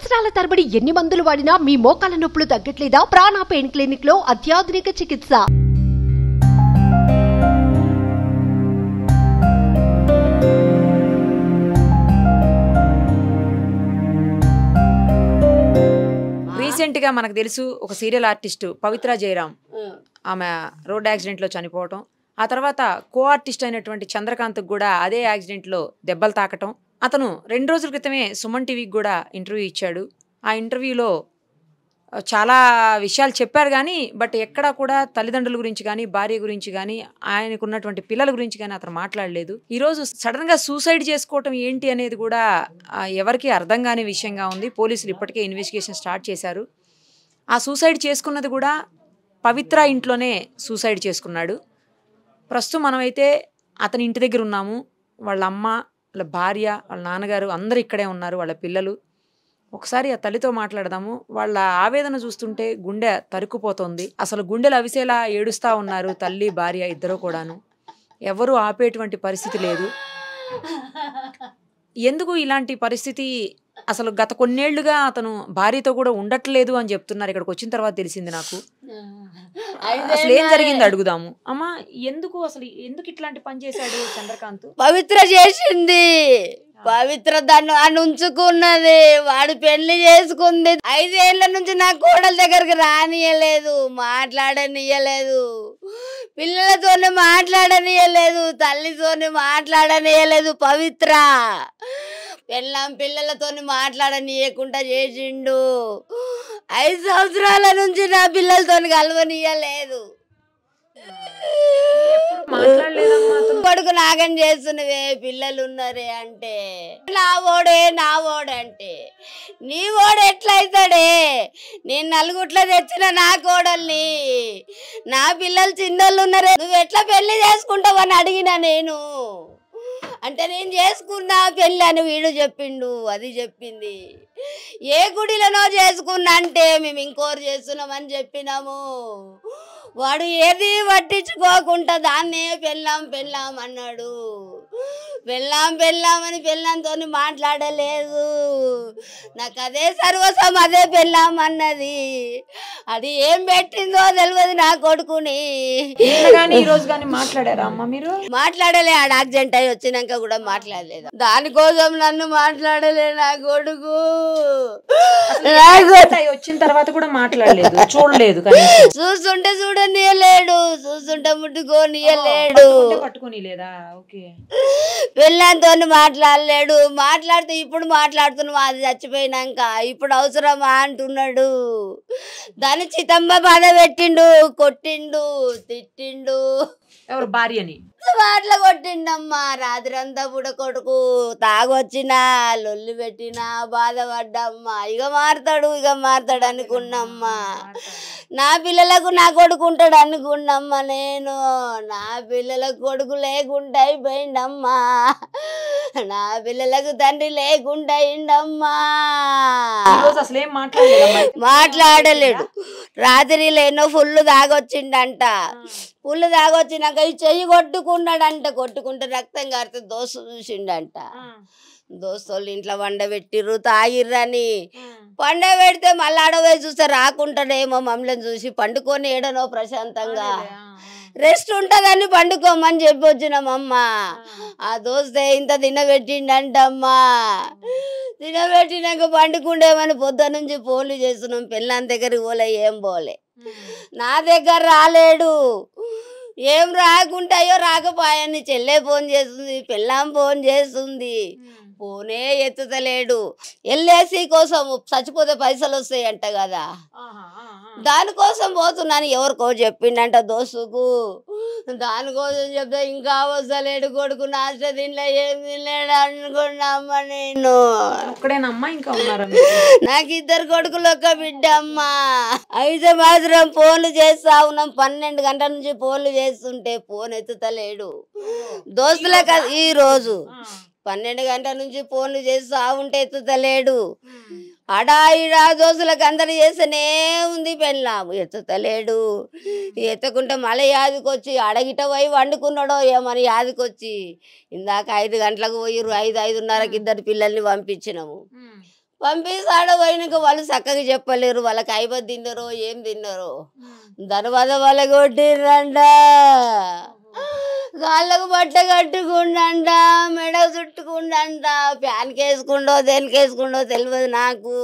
సంవత్సరాల తరబడి ఎన్ని మందులు వాడినా మీ మోకాల నొప్పులు తగ్గట్లేదా? ప్రాణ పెయిన్ క్లినిక్ లో అత్యాధునిక చికిత్స. రీసెంట్ గా మనకు తెలుసు ఒక సీరియల్ ఆర్టిస్ట్ పవిత్ర జయరాం ఆమె రోడ్ యాక్సిడెంట్ లో చనిపోవటం, ఆ తర్వాత కో ఆర్టిస్ట్ అయినటువంటి చంద్రకాంత్ కూడా అదే యాక్సిడెంట్ లో దెబ్బలు తాకటం. అతను 2 రోజుల క్రితమే సుమన్ టీవీకి కూడా ఇంటర్వ్యూ ఇచ్చాడు. ఆ ఇంటర్వ్యూలో చాలా విషయాలు చెప్పారు కానీ బట్ ఎక్కడా కూడా తల్లిదండ్రుల గురించి కానీ భార్య గురించి కానీ ఆయనకు ఉన్నటువంటి పిల్లల గురించి కానీ అతను మాట్లాడలేదు. ఈరోజు సడన్ గా సూసైడ్ చేసుకోవటం ఏంటి అనేది కూడా ఎవరికి అర్థం కాని విషయంగా ఉంది. పోలీసులు ఇప్పటికే ఇన్వెస్టిగేషన్ స్టార్ట్ చేశారు. ఆ సూసైడ్ చేసుకున్నది కూడా పవిత్ర ఇంట్లోనే సూసైడ్ చేసుకున్నాడు. ప్రస్తుతం మనమైతే అతని ఇంటి దగ్గర ఉన్నాము. వాళ్ళ అమ్మ, వాళ్ళ భార్య, వాళ్ళ నాన్నగారు అందరూ ఇక్కడే ఉన్నారు, వాళ్ళ పిల్లలు. ఒకసారి ఆ తల్లితో మాట్లాడదాము. వాళ్ళ ఆవేదన చూస్తుంటే గుండె తరుక్కుపోతుంది. అసలు గుండెలు అవిసేలా ఏడుస్తూ ఉన్నారు తల్లి భార్య ఇద్దరు కూడాను. ఎవరు ఆపేటువంటి పరిస్థితి లేదు. ఎందుకు ఇలాంటి పరిస్థితి? అసలు గత కొన్నేళ్లుగా అతను భార్యతో కూడా ఉండట్లేదు అని చెప్తున్నారు. ఇక్కడికి వచ్చిన తర్వాత తెలిసింది నాకు. అసలు ఏం జరిగింది అడుగుదాము. అమ్మా, ఎందుకు ఇట్లాంటి పని చేశాడు చంద్రకాంత్? పవిత్ర చేసింది. పవిత్ర దాన్ని ఉంచుకున్నది. వాడు పెళ్లి చేసుకుంది. 5 ఏళ్ల నుంచి నా కోడల దగ్గరికి రానియలేదు, మాట్లాడనియలేదు, పిల్లలతోనే మాట్లాడనియలేదు, తల్లితోనే మాట్లాడనియలేదు. పవిత్ర పిల్లలతోని మాట్లాడనీయకుండా చేసిండు. 5 సంవత్సరాల నుంచి నా పిల్లలతోని కలవనీయలేదు. కొడుకు నాగం చేస్తున్నవే, పిల్లలు ఉన్నారే అంటే నా ఓడంటే నీ ఓడు ఎట్లయితాడే? నేను నలుగుట్ల తెచ్చిన నా కోడల్ని, నా పిల్లలు చిన్నోళ్ళు ఉన్నారే, నువ్వు ఎట్లా పెళ్లి చేసుకుంటావని అడిగినా నేను. అంటే నేను చేసుకున్నా పెళ్ళి అని వీడు చెప్పిండు, అది చెప్పింది. ఏ గుడిలోనో చేసుకున్నా అంటే మేము ఇంకోరు చేస్తున్నామని చెప్పినాము. వాడు ఏది పట్టించుకోకుండా దాన్నే పెళ్ళాం అన్నాడు. పెళ్ళామని పెళ్ళంతో మాట్లాడలేదు. నాకు అదే సర్వస్వం, అదే పెళ్ళాం అన్నది. అది ఏం పెట్టిందో తెలియదు నా కొడుకుని. మాట్లాడలే. ఆడ యాక్సిడెంట్ అయి వచ్చినాక కూడా మాట్లాడలేదు. దానికోసం నన్ను మాట్లాడలే నా కొడుకు. వచ్చిన తర్వాత కూడా మాట్లాడలేదు, చూడలేదు. చూస్తుంటే చూడనియలేడు, చూస్తుంటే ముట్టుకోనియలేడు, పట్టుకొని లేదా. ఓకే, పెళ్ళంతో మాట్లాడలేడు. మాట్లాడితే ఇప్పుడు మాట్లాడుతున్నాం, అది చచ్చిపోయినాక ఇప్పుడు అవసరమా అంటున్నాడు. దాన్ని చితంబ బాధ పెట్టిండు, కొట్టిండు, తిట్టిండు. ఎవరు? భార్యని మాటలు కొట్టిండమ్మా. రాత్రి అంతా కూడా కొడుకు తాగొచ్చినా లొల్లి పెట్టినా బాధపడ్డమ్మా. ఇక మారుతాడు అనుకున్నమ్మా. నా పిల్లలకు నా కొడుకు ఉంటాడు అనుకున్నమ్మా నేను. నా పిల్లలకు కొడుకు లేకుండా అయిపోయిండమ్మా. నా పిల్లలకు తండ్రి లేకుండా అయిండమ్మా. మాట్లాడలేడు. రాత్రి లేనో ఫుల్ తాగొచ్చిండంట. పుల్లు తాగొచ్చినాక ఈ చెయ్యి కొట్టుకున్నాడంట. కొట్టుకుంటే రక్తం కారితే దోస్తు చూసిండంట. దోస్తులు ఇంట్లో వండబెట్టిర్రు, తాగిర్రని. పెడితే మళ్ళీ ఆడవేసి చూస్తే రాకుంటాడేమో మమ్మల్ని చూసి. పండుకొని ఏడనో ప్రశాంతంగా రెస్ట్ ఉంటుందని పండుకోమని చెప్పి వచ్చినామమ్మా. ఆ దోస్తే ఇంత తినబెట్టిండంటమ్మా. తినబెట్టినాక పండుకుండేమని పొద్దు నుంచి ఫోన్లు చేస్తున్నాం. పెళ్ళాం దగ్గరికి పోలే, ఏం పోలే. నా దగ్గర రాలేడు. ఏం రాకుంటాయో రాకపోయాని చెల్లె ఫోన్ చేస్తుంది, పెళ్ళాం ఫోన్ చేస్తుంది, ఫోనే ఎత్తుతలేడు. ఎల్ఐసి కోసం చచ్చిపోతే పైసలు వస్తాయంట కదా, దానికోసం పోతున్నాను ఎవరికో చెప్పిండంట దోస్తుకు. దానికోసం చెప్తే ఇంకా వస్తలేడు కొడుకు. నాశ తినలే, ఏం తినలేడు అనుకున్నామ్మా నేను. నాకు 2 కొడుకులు, 1 బిడ్డ అమ్మా. 5 మాత్రం ఫోన్లు చేస్తా ఉన్నాం. 12 గంటల నుంచి ఫోన్లు చేస్తుంటే ఫోన్ ఎత్తుతలేడు. దోస్తులే కదా ఈ రోజు 12 గంటల నుంచి ఫోన్లు చేస్తా ఉంటే ఎత్తుతలేడు. అడాయిడా దోస్తులకు అందరు చేస్తేనే ఉంది. పెళ్ళాము ఎత్తుతలేడు. ఎత్తకుంటే మళ్ళీ యాదికొచ్చి అడగిట పోయి వండుకున్నాడో ఏమని యాదికొచ్చి ఇందాక 5 గంటలకు పోయిర్రు. 5, 5:30కి 2 పిల్లల్ని పంపించినాము. పంపిస్తాడ పోయినాక వాళ్ళు చక్కగా చెప్పలేరు, వాళ్ళకి అయిపోయి తిన్నారో ఏం తిన్నారో. తర్వాత వాళ్ళ కొట్టిర్రంట, కాళ్ళకు బట్ట కట్టుకుండంట, మెడ చుట్టుకుండంట, ఫ్యాన్కి వేసుకుండో దేనికి వేసుకుండో తెలియదు నాకు.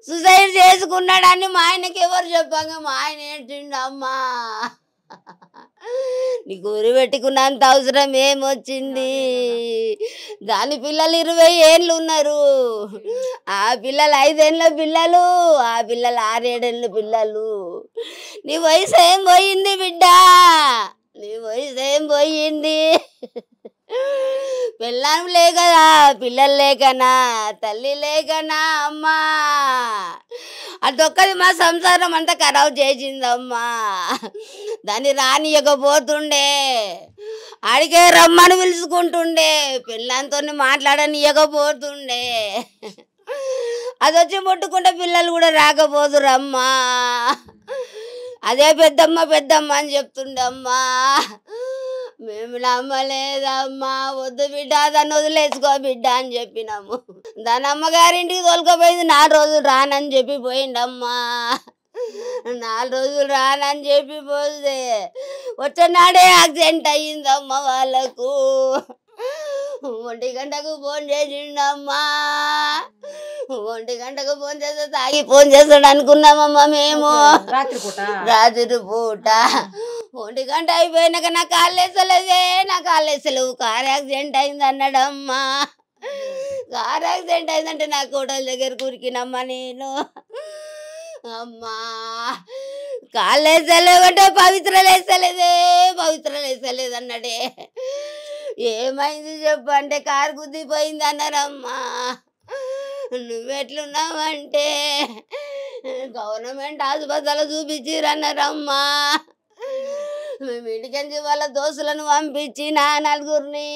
సూసైడ్ చేసుకున్నాడని మా ఆయనకి ఎవరు చెప్పంగా మా ఆయన ఏంటిండు, అమ్మా నీకు ఊరి పెట్టుకున్నంత అవసరం ఏమొచ్చింది, దాని పిల్లలు 20 ఏళ్ళు ఉన్నారు, ఆ పిల్లలు 5 ఏళ్ళ పిల్లలు, ఆ పిల్లలు 6 7 పిల్లలు. నీ వయసు ఏం పోయింది బిడ్డ, నీ వయసు ఏం పోయింది, పిల్లం లేకనా, పిల్లలు లేకనా, తల్లి లేకనా అమ్మా, అదొక్కది మా సంసారం అంతా ఖరాబ్ చేసిందమ్మా. దాన్ని రానియకపోతుండే, ఆడికే రమ్మని పిలుచుకుంటుండే, పిల్లలతో మాట్లాడనియకపోతుండే, అది వచ్చి ముట్టుకుంటే పిల్లలు కూడా రాకపోదురమ్మా. అదే పెద్దమ్మ పెద్దమ్మ అని చెప్తుండమ్మా. మేము నమ్మలేదమ్మా, వద్దు బిడ్డ దాన్ని వదిలేసుకో బిడ్డ అని చెప్పినాము. దాని అమ్మగారింటికి తోలుకపోయింది, 4 రోజులు రానని చెప్పి పోయిండమ్మా. 4 రోజులు రానని చెప్పి పోతే వచ్చేనాడే యాక్సిడెంట్ అయ్యిందమ్మా వాళ్ళకు. 1 గంటకు ఫోన్ చేసిండమ్మా, 1 గంటకు ఫోన్ చేస్తే తాగి ఫోన్ చేస్తాడు అనుకున్నామమ్మా మేము. రాత్రి పూట 1 గంట అయిపోయినాక నా కాళ్ళు వేసలేదే, నా కాళ్ళు వేసలేవు, కార్ యాక్సిడెంట్ అయింది అన్నాడమ్మా. కార్ యాక్సిడెంట్ అయిందంటే నా కోడల దగ్గర కురికినమ్మా నేను. అమ్మా కాళ్ళు వేసలేవంటే పవిత్రలు వేసలేదే, పవిత్రలు వేసలేదు అన్నాడే. ఏమైంది చెప్పు అంటే కారు గుద్దిపోయింది అన్నారమ్మా. నువ్వెట్లున్నావంటే గవర్నమెంట్ హాస్పిటల్ చూపించిరన్నారమ్మా. మేము ఇంటికి వాళ్ళ దోస్తులను పంపించి నా 4గురిని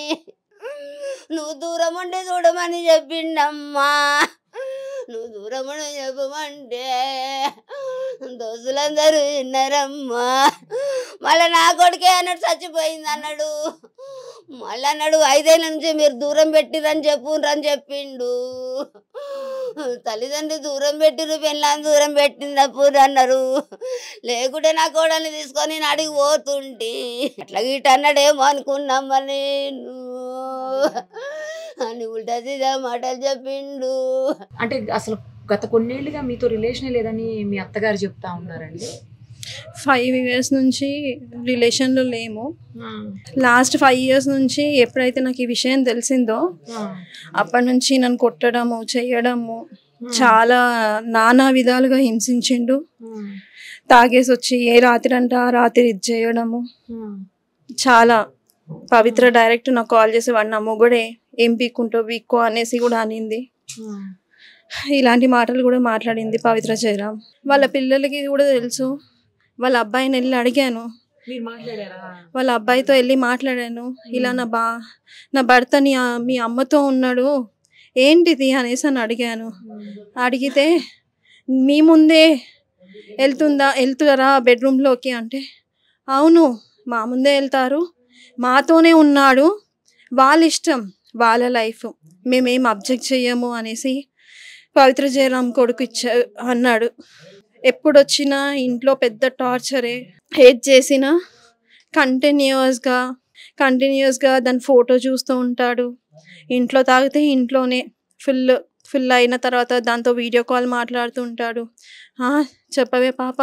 నువ్వు దూరం ఉండి చూడమని చెప్పిండమ్మా. నువ్వు దూరం ఉండి చెప్పమంటే దోస్తులందరూ విన్నారమ్మా. మళ్ళీ నా కొడుకే అన్నాడు చచ్చిపోయింది అన్నాడు. మళ్ళీ అన్నాడు 5 ఏళ్ళ నుంచి మీరు దూరం పెట్టిరని చెప్పురని చెప్పిండు. తల్లిదండ్రులు దూరం పెట్టిరు, పెళ్ళాన్ని దూరం పెట్టినప్పుడు అన్నారు. లేకుంటే నా కోడల్ని తీసుకొని నేను అడిగి పోతుంటి. అట్లా గిట్ట అన్నాడేమో అనుకున్నామ్మా నేను అని ఉల్టా సీదా మాటలు చెప్పిండు. అంటే అసలు గత కొన్నేళ్ళుగా మీతో రిలేషన్ లేదని మీ అత్తగారు చెప్తా ఉన్నారండి. 5 years నుంచి రిలేషన్లో లేము. లాస్ట్ 5 years నుంచి ఎప్పుడైతే నాకు ఈ విషయం తెలిసిందో అప్పటి నుంచి నన్ను కొట్టడము చేయడము చాలా నానా విధాలుగా హింసించిండు. తాగేసి వచ్చి ఏ రాత్రి అంటే ఆ రాత్రి ఇది చేయడము చాలా. పవిత్ర డైరెక్ట్ నాకు కాల్ చేసి వాడు నా మొగుడే, ఏం పీక్కుంటో పీక్కో అనేసి కూడా అనింది. ఇలాంటి మాటలు కూడా మాట్లాడింది పవిత్ర జయరాం. వాళ్ళ పిల్లలకి కూడా తెలుసు. వాళ్ళ అబ్బాయిని వెళ్ళి అడిగాను, వాళ్ళ అబ్బాయితో వెళ్ళి మాట్లాడాను. ఇలా నా భర్త మీ అమ్మతో ఉన్నాడు ఏంటిది అనేసి అని అడిగాను. అడిగితే మీ ముందే వెళ్తారా బెడ్రూమ్లోకి అంటే, అవును మా ముందే వెళ్తారు, మాతోనే ఉన్నాడు, వాళ్ళ ఇష్టం వాళ్ళ లైఫ్, మేమేం అబ్జెక్ట్ చెయ్యము అనేసి పవిత్ర జయరాం కొడుకు అన్నాడు. ఎప్పుడు వచ్చినా ఇంట్లో పెద్ద టార్చరే. హేట్ చేసినా కంటిన్యూస్గా దాని ఫోటో చూస్తూ ఉంటాడు. ఇంట్లో తాగితే ఇంట్లోనే ఫుల్ అయిన తర్వాత దాంతో వీడియో కాల్ మాట్లాడుతూ ఉంటాడు. చెప్పవే పాప,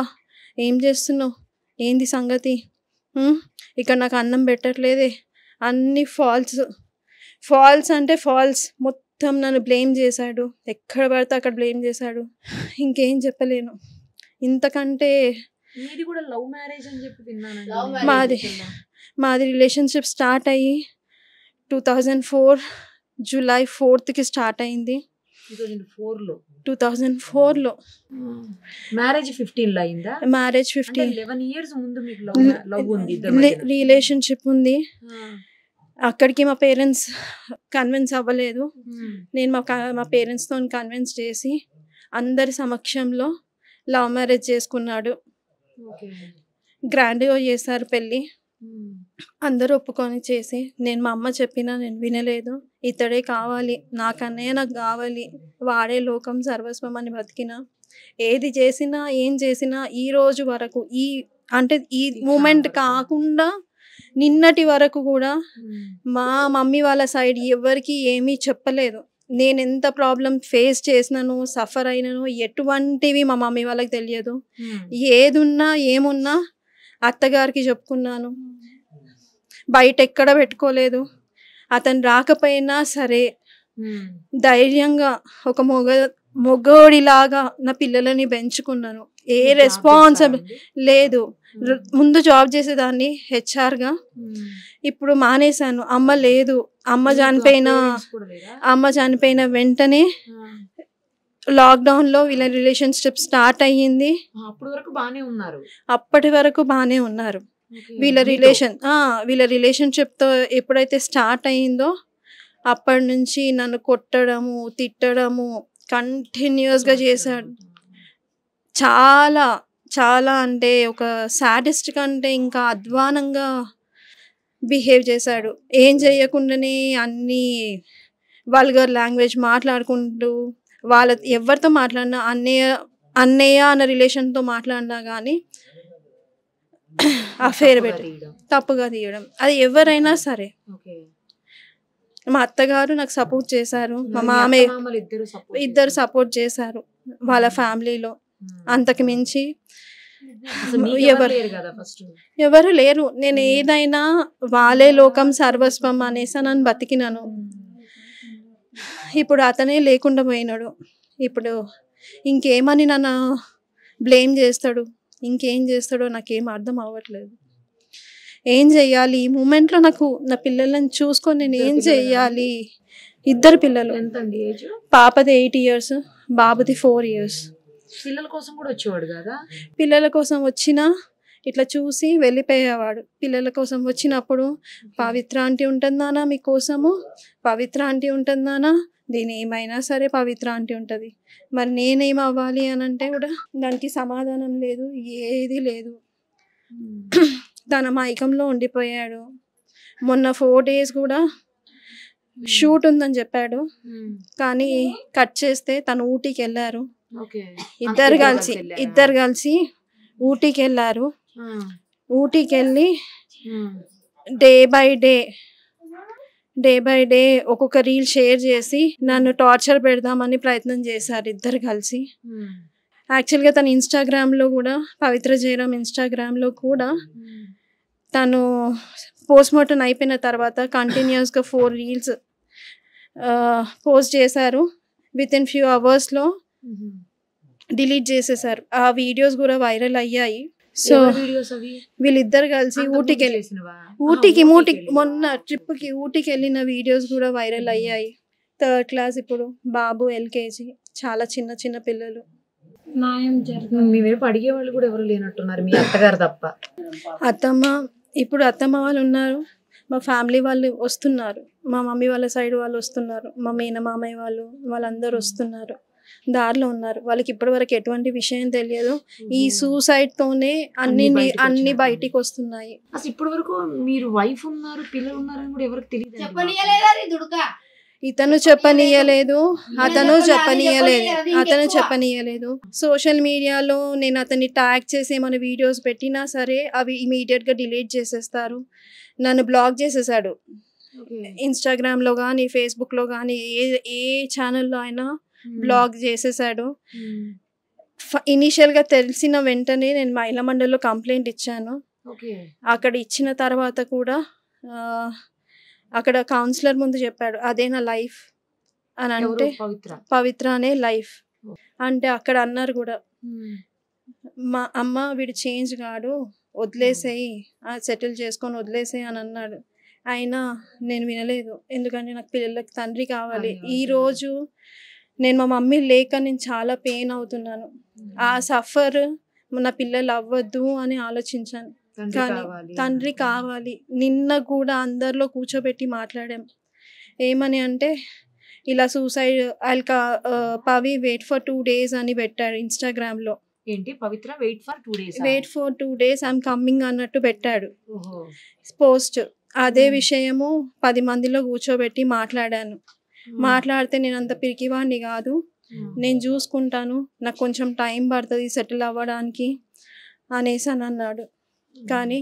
ఏం చేస్తున్నావు, ఏంది సంగతి, ఇక్కడ నాకు అన్నం పెట్టట్లేదే, అన్నీ ఫాల్స్ అంటే ఫాల్స్. మొత్తం నన్ను బ్లేమ్ చేశాడు, ఎక్కడ పడితే అక్కడ బ్లేమ్ చేశాడు. ఇంకేం చెప్పలేను. ఇంతకంటే మాది రిలేషన్షిప్ స్టార్ట్ అయ్యి 2004 July 4th స్టార్ట్ అయింది. 2004లో మ్యారేజ్ 15లో అయిందా? మ్యారేజ్ 15. 11 years ముందు మీకు లవ్ ఉంది, రిలేషన్షిప్ ఉంది. అక్కడికి మా పేరెంట్స్ కన్విన్స్ అవ్వలేదు. నేను మా పేరెంట్స్తో కన్విన్స్ చేసి అందరి సమక్షంలో లవ్ మ్యారేజ్ చేసుకున్నాడు. గ్రాండ్గా చేశారు పెళ్ళి. అందరూ ఒప్పుకొని చేసి నేను మా అమ్మ చెప్పినా నేను వినలేదు. ఇతడే కావాలి, నాకన్నయ్య నాకు కావాలి, వాడే లోకం సర్వస్వం అని బతికిన. ఏది చేసినా ఏం చేసినా ఈ రోజు వరకు అంటే ఈ మూమెంట్ కాకుండా నిన్నటి వరకు కూడా మా మమ్మీ వాళ్ళ సైడ్ ఎవరికి ఏమీ చెప్పలేదు. నేను ఎంత ప్రాబ్లం ఫేస్ చేసినాను, సఫర్ అయినాను ఎటువంటివి మా మమ్మీ వాళ్ళకి తెలియదు. ఏదున్నా ఏమున్నా అత్తగారికి చెప్పుకున్నాను, బయట ఎక్కడ పెట్టుకోలేదు. అతను రాకపోయినా సరే ధైర్యంగా ఒక మొగోడిలాగా నా పిల్లలని పెంచుకున్నాను. ఏ రెస్పాన్సిబుల్ లేదు. ముందు జాబ్ చేసేదాన్ని హెచ్ఆర్గా, ఇప్పుడు మానేశాను. అమ్మ లేదు. అమ్మ చనిపోయిన వెంటనే లాక్డౌన్లో వీళ్ళ రిలేషన్షిప్ స్టార్ట్ అయ్యింది. అప్పటి వరకు బాగానే ఉన్నారు. వీళ్ళ రిలేషన్షిప్తో ఎప్పుడైతే స్టార్ట్ అయ్యిందో అప్పటి నుంచి నన్ను కొట్టడము, తిట్టడము కంటిన్యూస్గా చేశాడు. చాలా చాలా అంటే ఒక సాడిస్ట్ కంటే ఇంకా అధ్వానంగా బిహేవ్ చేశాడు. ఏం చేయకుండానే అన్ని వల్గర్ లాంగ్వేజ్ మాట్లాడుకుంటూ, ఎవరితో మాట్లాడినా అన్నయ్య అన్న రిలేషన్తో మాట్లాడినా కానీ అఫేర్ పెట్టి తప్పుగా తీయడం, అది ఎవరైనా సరే. మా అత్తగారు నాకు సపోర్ట్ చేశారు, మా మామయ్య ఇద్దరు సపోర్ట్ చేశారు వాళ్ళ ఫ్యామిలీలో. అంతకు మించి ఎవరు లేరు. నేను ఏదైనా వాళ్ళే లోకం సర్వస్వం అనేసి నన్ను బతికినాను. ఇప్పుడు అతనే లేకుండా పోయినాడు. ఇప్పుడు ఇంకేమని నన్ను బ్లేమ్ చేస్తాడు, ఇంకేం చేస్తాడో నాకేం అర్థం అవ్వట్లేదు. ఏం చెయ్యాలి ఈ మూమెంట్లో? నాకు నా పిల్లలను చూసుకొని నేను ఏం చెయ్యాలి? ఇద్దరు పిల్లలు, పాపది 8 years, బాబుది 4 years. పిల్లల కోసం కూడా వచ్చేవాడు కదా? పిల్లల కోసం వచ్చినా ఇట్లా చూసి వెళ్ళిపోయేవాడు. పిల్లల కోసం వచ్చినప్పుడు పవిత్ర ఆంటీ ఉంటుందానా మీకోసము, పవిత్ర ఆంటీ ఉంటుందానా, దీని ఏమైనా సరే పవిత్ర ఆంటీ ఉంటుంది. మరి నేనేం అవ్వాలి అని అంటే కూడా దానికి సమాధానం లేదు, ఏది లేదు. తన మైకంలో ఉండిపోయాడు. మొన్న 4 days కూడా షూట్ ఉందని చెప్పాడు, కానీ కట్ చేస్తే తను ఊటీకి వెళ్ళారు. ఇద్దరు కలిసి ఊటీకి వెళ్ళారు. ఊటీకి వెళ్ళి డే బై డే ఒక్కొక్క రీల్ షేర్ చేసి నన్ను టార్చర్ పెడదామని ప్రయత్నం చేశారు ఇద్దరు కలిసి. యాక్చువల్గా తను ఇన్స్టాగ్రామ్లో కూడా, పవిత్ర జయరాం ఇన్స్టాగ్రామ్లో కూడా తను పోస్ట్మార్టం అయిపోయిన తర్వాత కంటిన్యూస్గా 4 reels పోస్ట్ చేశారు. విత్ ఇన్ ఫ్యూ అవర్స్లో డిలీట్ చేసేసారు. ఆ వీడియోస్ కూడా వైరల్ అయ్యాయి. సో వీళ్ళిద్దరు కలిసి ఊటీకి మొన్న ట్రిప్కి ఊటీకి వెళ్ళిన వీడియోస్ కూడా వైరల్ అయ్యాయి. 3rd class ఇప్పుడు, బాబు LKG, చాలా చిన్న చిన్న పిల్లలు. మీ వైపు అడిగే వాళ్ళు కూడా ఎవరు లేనట్టున్నారు, మీ అత్తగారు తప్ప. ఇప్పుడు అత్తమ్మ వాళ్ళు ఉన్నారు, మా ఫ్యామిలీ వాళ్ళు వస్తున్నారు, మా మమ్మీ వాళ్ళ సైడ్ వాళ్ళు వస్తున్నారు, మా మేనమామయ్య వాళ్ళందరూ వస్తున్నారు, దారిలో ఉన్నారు. వాళ్ళకి ఇప్పటి వరకు ఎటువంటి విషయం తెలియదు. ఈ సూసైడ్ తోనే అన్ని బయటికి వస్తున్నాయి. అసలు ఇప్పటి వరకు మీరు వైఫ్ ఉన్నారు, పిల్లలు ఉన్నారని కూడా ఎవరికి తెలియదు. అతను చెప్పనీయలేదు. సోషల్ మీడియాలో నేను అతన్ని ట్యాగ్ చేసి ఏమైనా వీడియోస్ పెట్టినా సరే అవి ఇమీడియట్గా డిలీట్ చేసేస్తారు. నన్ను బ్లాక్ చేసేసాడు. ఇన్స్టాగ్రామ్లో కానీ, ఫేస్బుక్లో కానీ, ఏ ఛానల్లో అయినా బ్లాక్ చేసేసాడు. ఇనీషియల్గా తెలిసిన వెంటనే నేను మహిళా మండలిలో కంప్లైంట్ ఇచ్చాను. అక్కడ ఇచ్చిన తర్వాత కూడా అక్కడ కౌన్సిలర్ ముందు చెప్పాడు, అదే నా లైఫ్ అని. అంటే పవిత్ర అనే లైఫ్ అంటే అక్కడ అన్నారు కూడా, మా అమ్మ వీడు చేంజ్ కాడు, వదిలేసేయి, సెటిల్ చేసుకొని వదిలేసేయి అని అన్నాడు. అయినా నేను వినలేదు, ఎందుకంటే నాకు పిల్లలకి తండ్రి కావాలి. ఈరోజు నేను మా మమ్మీ లేక నేను చాలా పెయిన్ అవుతున్నాను. ఆ సఫర్ నా పిల్లలు అవ్వద్దు అని ఆలోచించాను, కానీ తండ్రి కావాలి. నిన్న కూడా అందరిలో కూర్చోబెట్టి మాట్లాడాం. ఏమని అంటే ఇలా suicide Pavi wait for 2 days అని పెట్టాడు ఇన్స్టాగ్రామ్లో. ఏంటి Pavitra wait for 2 days wait for 2 days I'm coming అన్నట్టు పెట్టాడు పోస్ట్. అదే విషయము 10 మందిలో కూర్చోబెట్టి మాట్లాడాను. మాట్లాడితే నేను అంత పిరికివాడిని కాదు, నేను చూసుకుంటాను, నాకు కొంచెం టైం పడుతుంది సెటిల్ అవ్వడానికి అనేసి అని అన్నాడు. కానీ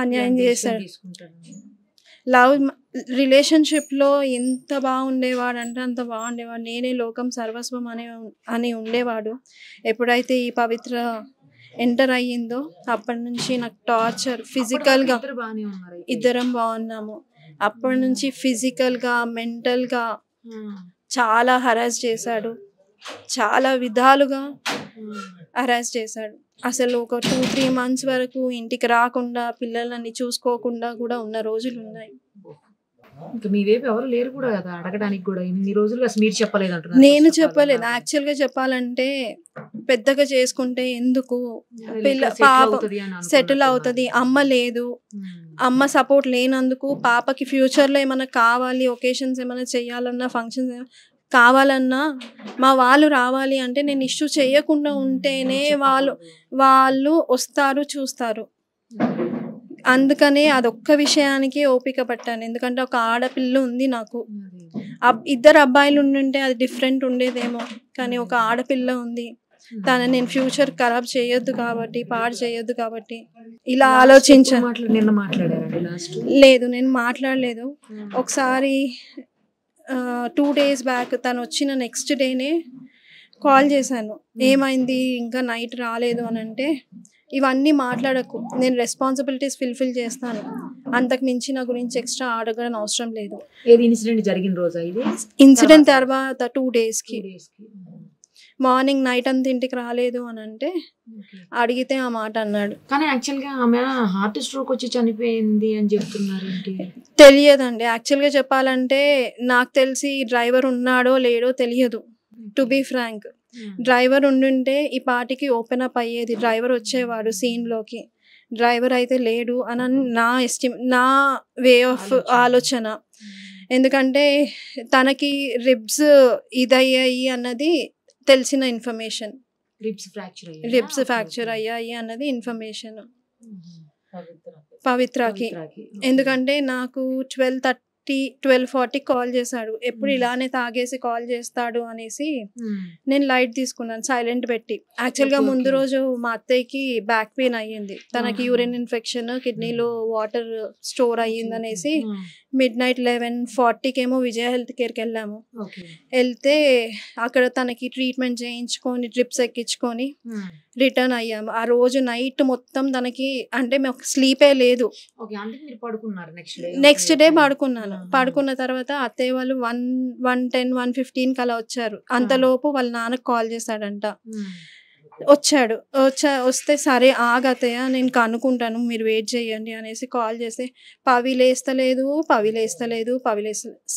అన్యాయం చేశాడు. లవ్ రిలేషన్షిప్లో ఎంత బాగుండేవాడంటే అంత బాగుండేవాడు. నేనే లోకం సర్వస్వం అని ఉండేవాడు. ఎప్పుడైతే ఈ పవిత్ర ఎంటర్ అయ్యిందో అప్పటి నుంచి నాకు టార్చర్, ఫిజికల్గా ఇద్దరం బాగున్నాము. అప్పటి నుంచి ఫిజికల్గా మెంటల్గా చాలా హరాస్ చేశాడు, చాలా విధాలుగా హరాస్ చేశాడు. అసలు ఒక 2-3 months వరకు ఇంటికి రాకుండా పిల్లలని చూసుకోకుండా కూడా ఉన్న రోజులు ఉన్నాయి. ఇంకా మీ వైపు ఎవరు లేరు కూడా కదా అడగడానికి కూడా, ఇన్ని రోజులుగా మీరు చెప్పలేదు అంటున్నారు. నేను చెప్పలేదు. యాక్చువల్గా చెప్పాలంటే పెద్దగా చేసుకుంటే ఎందుకు, పాప సెటిల్ అవుతుంది, అమ్మ లేదు, అమ్మ సపోర్ట్ లేనందుకు పాపకి ఫ్యూచర్లో ఏమైనా కావాలి, ఒకేషన్స్ ఏమైనా చేయాలన్నా, ఫంక్షన్స్ కావాలన్నా మా వాళ్ళు రావాలి అంటే నేను ఇష్యూ చేయకుండా ఉంటేనే వాళ్ళు వస్తారు, చూస్తారు. అందుకనే అదొక్క విషయానికి ఓపిక పట్టాను. ఎందుకంటే ఒక ఆడపిల్ల ఉంది నాకు. 2 అబ్బాయిలు ఉండుంటే అది డిఫరెంట్ ఉండేదేమో, కానీ ఒక ఆడపిల్ల ఉంది. తనని నేను ఫ్యూచర్ ఖరాబ్ చేయొద్దు కాబట్టి, పాడు చేయొద్దు కాబట్టి ఇలా ఆలోచించాను. లేదు, నేను మాట్లాడలేదు. ఒకసారి 2 days బ్యాక్ తను వచ్చిన నెక్స్ట్ డేనే కాల్ చేశాను. ఏమైంది ఇంకా నైట్ రాలేదు అని అంటే, ఇవన్నీ మాట్లాడకు, నేను రెస్పాన్సిబిలిటీస్ ఫుల్ఫిల్ చేస్తాను, అంతకు మించి నా గురించి ఎక్స్ట్రా అడగడం అవసరం లేదు. ఏది ఇన్సిడెంట్ జరిగిన రోజా ఇది? ఇన్సిడెంట్ తర్వాత 2 daysకి మార్నింగ్ నైట్ అంతా ఇంటికి రాలేదు అని అంటే అడిగితే ఆ మాట అన్నాడు. కానీ యాక్చువల్గా ఆమె హార్ట్ స్ట్రోక్ వచ్చి చనిపోయింది అని చెప్తున్నారు. తెలియదండి. యాక్చువల్గా చెప్పాలంటే నాకు తెలిసి డ్రైవర్ ఉన్నాడో లేడో తెలియదు. టు బీ ఫ్రాంక్, డ్రైవర్ ఉండుంటే ఈ పాటికి ఓపెన్ అప్ అయ్యేది, డ్రైవర్ వచ్చేవాడు సీన్లోకి. డ్రైవర్ అయితే లేడు అని నా వే ఆఫ్ ఆలోచన. ఎందుకంటే తనకి రిబ్స్ ఇదయ్యాయి అన్నది తెలిసిన ఇన్ఫర్మేషన్, రిబ్స్ ఫ్రాక్చర్ అయ్యాయి అన్నది ఇన్ఫర్మేషన్ పవిత్రకి. ఎందుకంటే నాకు 12:40 కాల్ చేశాడు. ఎప్పుడు ఇలానే తాగేసి కాల్ చేస్తాడు అనేసి నేను లైట్ తీసుకున్నాను, సైలెంట్ పెట్టి. యాక్చువల్గా ముందు రోజు మా అత్తయ్యకి బ్యాక్ పెయిన్ అయ్యింది, తనకి యూరిన్ ఇన్ఫెక్షన్, కిడ్నీలో వాటర్ స్టోర్ అయ్యింది అనేసి midnight 11:40కేమో విజయ హెల్త్ కేర్కి వెళ్ళాము. వెళ్తే అక్కడ తనకి ట్రీట్మెంట్ చేయించుకొని డ్రిప్స్ ఎక్కించుకొని రిటర్న్ అయ్యాము. ఆ రోజు నైట్ మొత్తం తనకి అంటే మాకు స్లీపే లేదు. నెక్స్ట్ డే పడుకున్నాను. పడుకున్న తర్వాత అత్తయ్య వాళ్ళు 1:10, 1:15 అలా వచ్చారు. అంతలోపు వాళ్ళ నాన్నకు కాల్ చేశాడంట. వస్తే సరే ఆగతయ్య నేను కనుక్కుంటాను, మీరు వెయిట్ చేయండి అనేసి కాల్ చేస్తే పవిలేస్తలేదు.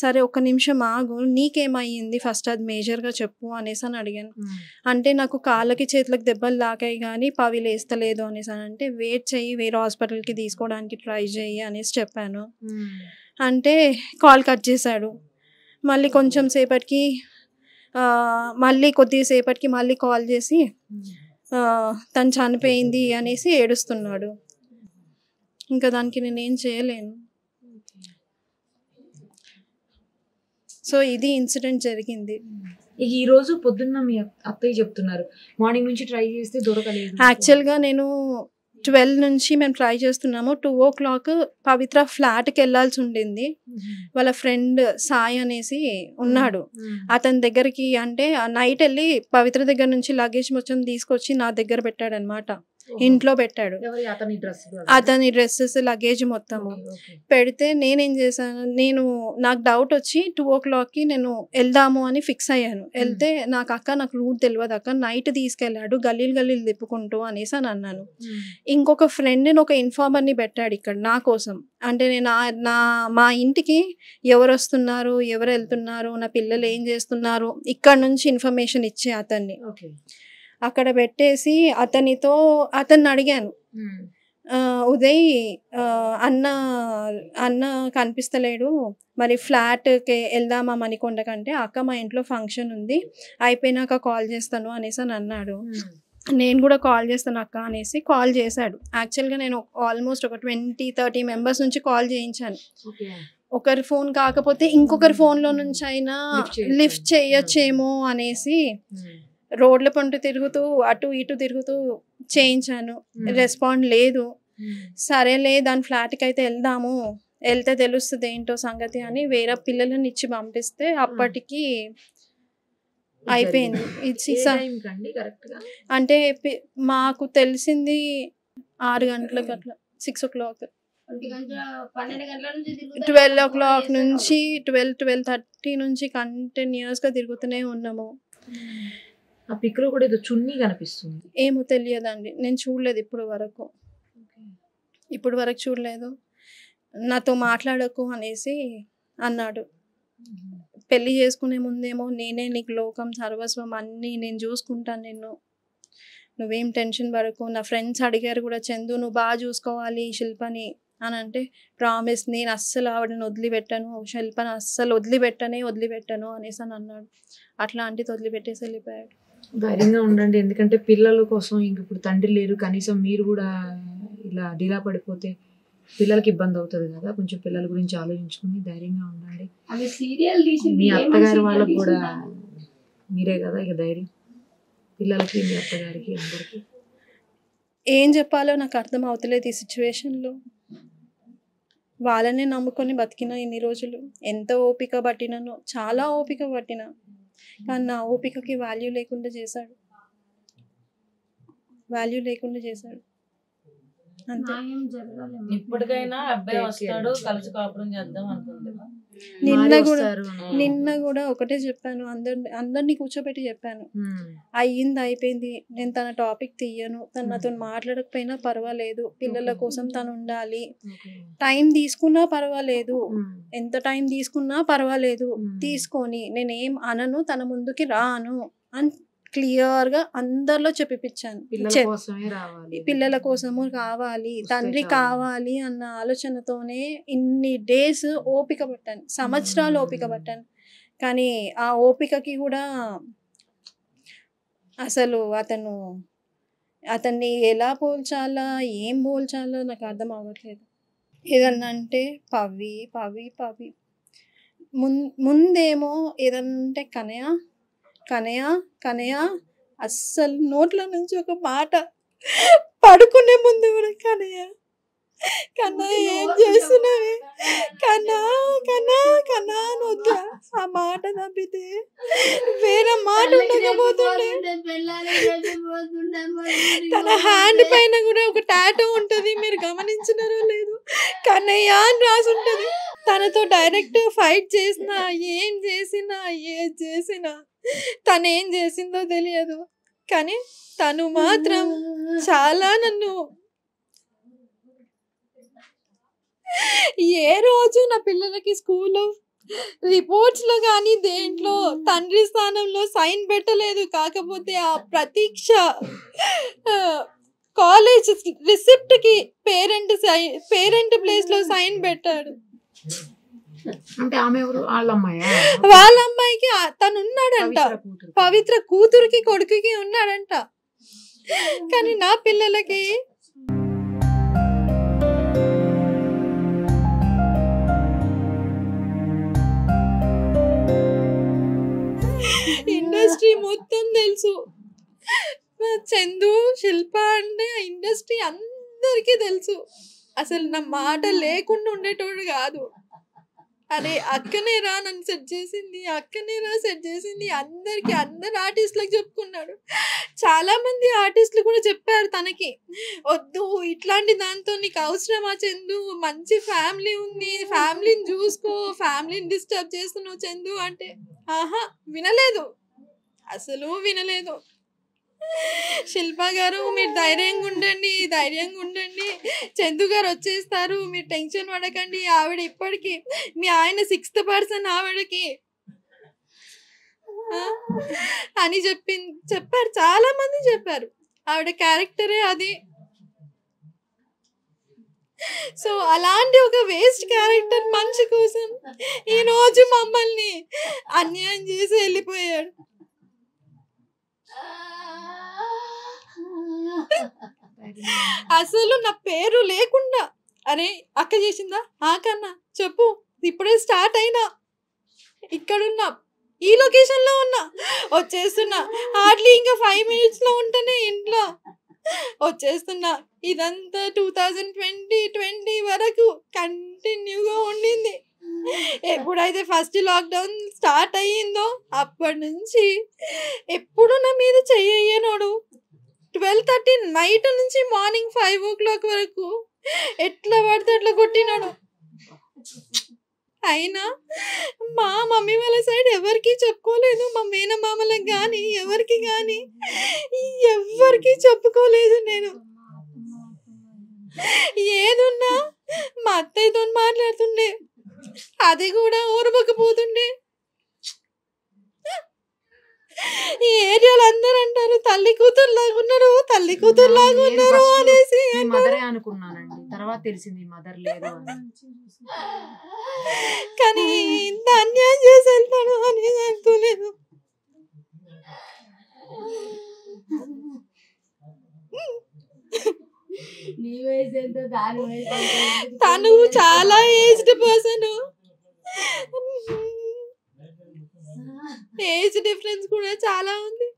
సరే 1 నిమిషం ఆగు, నీకేమయ్యింది ఫస్ట్ అది మేజర్గా చెప్పు అనేసి అని అడిగాను. అంటే నాకు కాళ్ళకి చేతులకు దెబ్బలు తాకాయి కానీ పవిలేస్తలేదు అనేసి అని అంటే, వెయిట్ చెయ్యి, వేరే హాస్పిటల్కి తీసుకోవడానికి ట్రై చెయ్యి అనేసి చెప్పాను. అంటే కాల్ కట్ చేశాడు. మళ్ళీ కొంచెం సేపటికి కొద్దిసేపటికి మళ్ళీ కాల్ చేసి తను చనిపోయింది అనేసి ఏడుస్తున్నాడు. ఇంకా దానికి నేనేం చేయలేను. సో ఇది ఇన్సిడెంట్ జరిగింది. ఈ రోజు పొద్దున్న మీ అత్తయ్య చెప్తున్నారు మార్నింగ్ నుంచి ట్రై చేస్తే దొరకలేదు. యాక్చువల్గా నేను 12 నుంచి మేము ట్రై చేస్తున్నాము. 2 o'clock పవిత్ర ఫ్లాట్కి వెళ్ళాల్సి ఉండింది. వాళ్ళ ఫ్రెండ్ సాయి అనేసి ఉన్నాడు, అతని దగ్గరికి. అంటే నైట్ వెళ్ళి పవిత్ర దగ్గర నుంచి లగేజ్ మొత్తం తీసుకొచ్చి నా దగ్గర పెట్టాడు అనమాట. ఇంట్లో పెట్టాడు అతని డ్రెస్సెస్ లగేజ్ మొత్తము పెడితే నేనేం చేశాను, నాకు డౌట్ వచ్చి 2 o'clockకి నేను వెళ్దాము అని ఫిక్స్ అయ్యాను. వెళ్తే నాకు రూట్ తెలియదు అక్క, నైట్ తీసుకెళ్ళాడు గల్లీలు తిప్పుకుంటూ అనేసి అని అన్నాను. ఇంకొక ఫ్రెండ్ని ఒక ఇన్ఫార్మర్ని పెట్టాడు ఇక్కడ నా కోసం. అంటే నేను మా ఇంటికి ఎవరు వస్తున్నారు, ఎవరు వెళ్తున్నారు, నా పిల్లలు ఏం చేస్తున్నారు, ఇక్కడ నుంచి ఇన్ఫర్మేషన్ ఇచ్చే అతన్ని అక్కడ పెట్టేసి అతన్ని అడిగాను, ఉదయ్ అన్న అన్న కనిపిస్తలేడు, మరి ఫ్లాట్కి వెళ్దామా మణికొండ కంటే, అక్క మా ఇంట్లో ఫంక్షన్ ఉంది అయిపోయినాక కాల్ చేస్తాను అనేసి అని అన్నాడు. నేను కూడా కాల్ చేస్తాను అక్క అనేసి కాల్ చేశాడు. యాక్చువల్గా నేను ఆల్మోస్ట్ ఒక 20-30 మెంబర్స్ నుంచి కాల్ చేయించాను. ఒకరి ఫోన్ కాకపోతే ఇంకొకరి ఫోన్లో నుంచి అయినా లిఫ్ట్ చేయొచ్చేమో అనేసి రోడ్ల పంట తిరుగుతూ అటు ఇటు తిరుగుతూ చేయించాను. రెస్పాండ్ లేదు. సరేలే దాని ఫ్లాట్కి అయితే వెళ్దాము, వెళ్తే తెలుస్తుంది ఏంటో సంగతి అని వేరే పిల్లలను ఇచ్చి పంపిస్తే అప్పటికి అయిపోయింది. అంటే మాకు తెలిసింది 6 గంటలకు అట్లా, 6 o'clock, 12 o'clock నుంచి 12-12:30 నుంచి కంటిన్యూస్గా తిరుగుతూనే ఉన్నాము. ఆ పిక్లో కూడా ఏదో చున్నీ కనిపిస్తుంది. ఏమో తెలియదండి, నేను చూడలేదు ఇప్పుడు వరకు చూడలేదు. నాతో మాట్లాడకు అనేసి అన్నాడు. పెళ్లి చేసుకునే ముందేమో నేనే నీకు లోకం సర్వస్వం అన్నీ నేను చూసుకుంటాను, నువ్వేం టెన్షన్ పడకు. నా ఫ్రెండ్స్ అడిగారు కూడా, చందు నువ్వు బాగా చూసుకోవాలి శిల్పని అని అంటే, ప్రామిస్ నేను అస్సలు ఆవిడని వదిలిపెట్టాను, శిల్పని అస్సలు వదిలిపెట్టాను అనేసి అని అన్నాడు. అట్లాంటిది వదిలిపెట్టేసి వెళ్ళిపోయాడు. ధైర్యంగా ఉండండి, ఎందుకంటే పిల్లల కోసం ఇంక ఇప్పుడు తండ్రి లేరు, కనీసం మీరు కూడా ఇలా డీలా పడిపోతే పిల్లలకి ఇబ్బంది అవుతుంది కదా. కొంచెం పిల్లల గురించి ఆలోచించుకుని ధైర్యంగా ఉండండి. మీ అత్తగారి వాళ్ళకి కూడా మీరే కదా ఇక ధైర్యం, పిల్లలకి మీ అత్తగారికి అందరికి. ఏం చెప్పాలో నాకు అర్థం అవుతలేదు ఈ సిచ్యువేషన్లో. వాళ్ళనే నమ్ముకొని బతికినా ఇన్ని రోజులు, ఎంత ఓపిక పట్టినానో, చాలా ఓపిక పట్టినా, కానీ నా ఓపికకి వాల్యూ లేకుండా చేశాడు. ఇప్పటికైనా అబ్బాయి వస్తాడు, కలిసి కాపురం చేద్దాం అనుకుంది. నిన్న కూడా ఒకటే చెప్పాను, అందరినీ కూర్చోబెట్టి చెప్పాను, అయ్యింది అయిపోయింది, నేను తన టాపిక్ తీయను, తను నాతో మాట్లాడకపోయినా పర్వాలేదు, పిల్లల కోసం తను ఉండాలి, టైం తీసుకున్నా పర్వాలేదు, ఎంత టైం తీసుకున్నా పర్వాలేదు, తీసుకొని నేనేం అనను, తన ముందుకి రాను అని క్లియర్గా అందరిలో చెప్పిపించాను. పిల్లల కోసము కావాలి, తండ్రి కావాలి అన్న ఆలోచనతోనే ఇన్ని డేస్ ఓపిక పట్టాను, సంవత్సరాలు ఓపిక పట్టాను. కానీ ఆ ఓపికకి కూడా అసలు అతన్ని ఎలా పోల్చాలా, ఏం పోల్చాలో నాకు అర్థం అవ్వట్లేదు. ఏదన్నా అంటే పవి పవి పవి, ముందేమో ఏదంటే కనయ అస్సలు నోట్ల నుంచి ఒక మాట, పడుకునే ముందు కూడా కన్నా ఏం చేస్తున్నావే, కన్నా అని వద్దా, ఆ మాట తప్పితే వేరే మాట ఉండకపోతుండే. తన హ్యాండ్ పైన కూడా ఒక టాటూ ఉంటుంది, మీరు గమనించినారో లేదు, కన్నయ్య అని రాసి ఉంటుంది. తనతో డైరెక్ట్ ఫైట్ చేసినా, ఏం చేసినా తను ఏం చేసిందో తెలియదు, కానీ తను మాత్రం చాలా నన్ను, ఏ రోజు నా పిల్లలకి స్కూల్లో రిపోర్ట్స్లో కానీ దేంట్లో తండ్రి స్థానంలో సైన్ పెట్టలేదు. కాకపోతే ఆ ప్రతీక్ష కాలేజ్ రిసిప్ట్కి పేరెంట్ ప్లేస్లో సైన్ పెట్టాడు. అంటే ఆమె ఎవరు? వాళ్ళ అమ్మాయికి తను ఉన్నాడంట, పవిత్ర కూతురికి కొడుకుకి ఉన్నాడంట, కానీ నా పిల్లలకి ఇండస్ట్రీ మొత్తం తెలుసు. చందు, శిల్ప అంటే ఆ ఇండస్ట్రీ అందరికీ తెలుసు. అసలు నా మాట లేకుండా ఉండేటోడు కాదు. అరే అక్కనే రా నన్ను సెట్ చేసింది, అందరికి, అందరు ఆర్టిస్టులకు చెప్పుకున్నాడు. చాలా మంది ఆర్టిస్టులు కూడా చెప్పారు తనకి, వద్దు ఇట్లాంటి దాంతో నీకు అవసరమా చందు, మంచి ఫ్యామిలీ ఉంది, ఫ్యామిలీని చూసుకో, ఫ్యామిలీని డిస్టర్బ్ చేస్తున్నావు చందు అంటే, వినలేదు, అసలు వినలేదు. శిల్ప గారు మీరు ధైర్యంగా ఉండండి, చందు గారు వచ్చేస్తారు, మీరు టెన్షన్ పడకండి, ఆవిడ ఇప్పటికీ మీ ఆయన 6th person ఆవిడకి అని చెప్పారు. చాలా మంది చెప్పారు, ఆవిడ క్యారెక్టరే అది. సో అలాంటి ఒక వేస్ట్ క్యారెక్టర్ మనిషి కోసం ఈ రోజు మమ్మల్ని అన్యాయం చేసి వెళ్ళిపోయాడు. అసలు నా పేరు లేకుండా అరే అక్క చేసిందా కన్నా చెప్పు, ఇప్పుడే స్టార్ట్ అయినా, ఇక్కడున్నా, ఈ లొకేషన్ లో ఉన్నా, వచ్చేస్తున్నా, హార్డ్లీ ఇంకా 5 minutes లో ఉంటేనే ఇంట్లో వచ్చేస్తున్నా. ఇదంతా 2020 వరకు కంటిన్యూగా ఉండింది. ఎప్పుడైతే ఫస్ట్ లాక్డౌన్ స్టార్ట్ అయ్యిందో అప్పటి నుంచి ఎప్పుడు నా మీద చెయ్యనోడు. 12:30 నైట్ నుంచి మార్నింగ్ 5 o'clock వరకు ఎట్లా పడితే అట్లా కొట్టినాడు. అయినా మా మమ్మీ వాళ్ళ సైడ్ ఎవరికి చెప్పుకోలేదు, మా మేనమామలకు కానీ ఎవరికి కానీ చెప్పుకోలేదు. నేను ఏదున్నా మా అత్తయ్యతో మాట్లాడుతుండే, అది కూడా ఊరబోకపోతుండే. ఈ ఏరియాలో అందరూ అంటారు తల్లి కూతురు లాగున్నారు, తల్లి కూతురు లాగున్నారు అనేసి. మదరే అనుకున్నానండి, తర్వాత తెలిసింది మదర్ లేదు అని. కానీ ఇంత అన్యాయం చేసి వెళ్తాడు అనేది అనుకోలేదు. తను చాలా ఏజ్డ్ పర్సన్, ఏజ్ డిఫరెన్స్ కూడా చాలా ఉంది.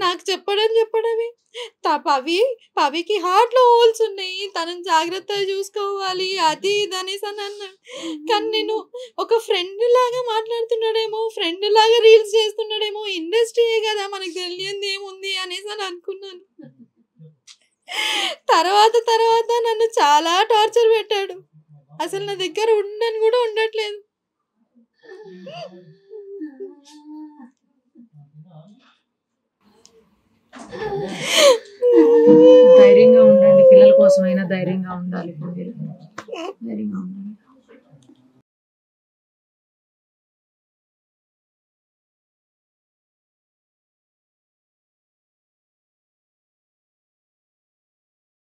నాకు చెప్పడమే పవికి హార్ట్ లో హోల్స్ ఉన్నాయి, తనని జాగ్రత్తగా చూసుకోవాలి, అది ఇది అనేసి అని అన్నాడు. కానీ నేను ఒక ఫ్రెండ్ లాగా మాట్లాడుతున్నాడేమో, ఫ్రెండ్ లాగా రీల్స్ చేస్తున్నాడేమో, ఇండస్ట్రీయే కదా మనకు తెలియంది ఏముంది అనేసి అని అనుకున్నాను. తర్వాత నన్ను చాలా టార్చర్ పెట్టాడు. అసలు నా దగ్గర ఉండని కూడా ఉండట్లేదు. ధైర్యంగా ఉండండి, పిల్లల కోసమైనా ధైర్యంగా ఉండాలి. ధైర్యంగా ఉండాలి.